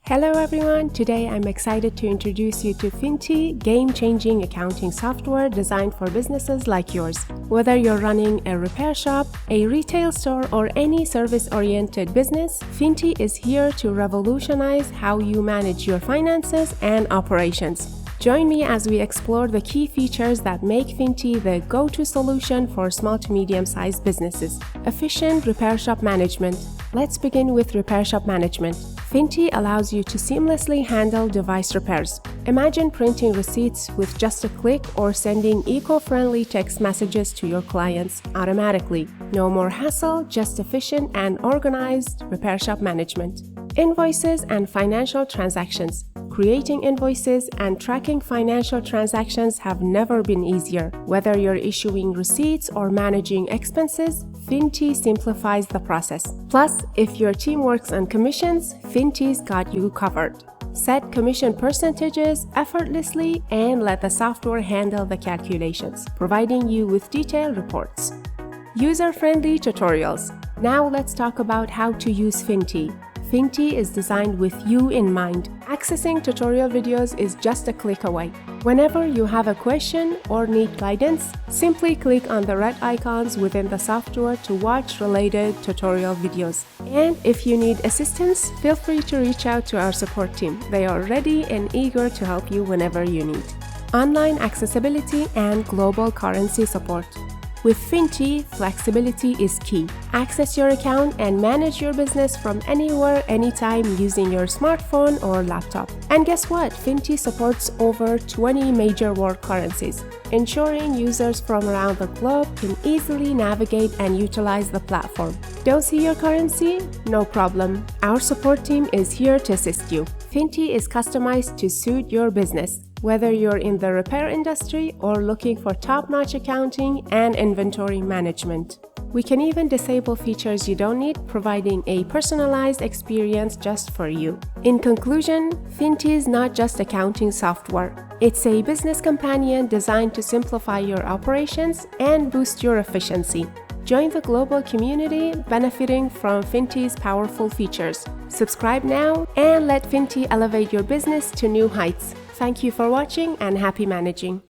Hello everyone, today I'm excited to introduce you to Finty, game-changing accounting software designed for businesses like yours. Whether you're running a repair shop, a retail store, or any service-oriented business, Finty is here to revolutionize how you manage your finances and operations. Join me as we explore the key features that make Finty the go-to solution for small to medium-sized businesses. Efficient repair shop management. Let's begin with repair shop management. Finty allows you to seamlessly handle device repairs. Imagine printing receipts with just a click or sending eco-friendly text messages to your clients automatically. No more hassle, just efficient and organized repair shop management. Invoices and financial transactions. Creating invoices and tracking financial transactions have never been easier. Whether you're issuing receipts or managing expenses, Finty simplifies the process. Plus, if your team works on commissions, Finty's got you covered. Set commission percentages effortlessly and let the software handle the calculations, providing you with detailed reports. User-friendly tutorials. Now let's talk about how to use Finty. Finty is designed with you in mind. Accessing tutorial videos is just a click away. Whenever you have a question or need guidance, simply click on the red icons within the software to watch related tutorial videos. And if you need assistance, feel free to reach out to our support team. They are ready and eager to help you whenever you need. Online accessibility and global currency support. With Finty, flexibility is key. Access your account and manage your business from anywhere, anytime using your smartphone or laptop. And guess what? Finty supports over 20 major world currencies, ensuring users from around the globe can easily navigate and utilize the platform. Don't see your currency? No problem. Our support team is here to assist you. Finty is customized to suit your business, whether you're in the repair industry or looking for top-notch accounting and inventory management. We can even disable features you don't need, providing a personalized experience just for you. In conclusion, Finty is not just accounting software. It's a business companion designed to simplify your operations and boost your efficiency. Join the global community benefiting from Finty's powerful features. Subscribe now and let Finty elevate your business to new heights. Thank you for watching and happy managing.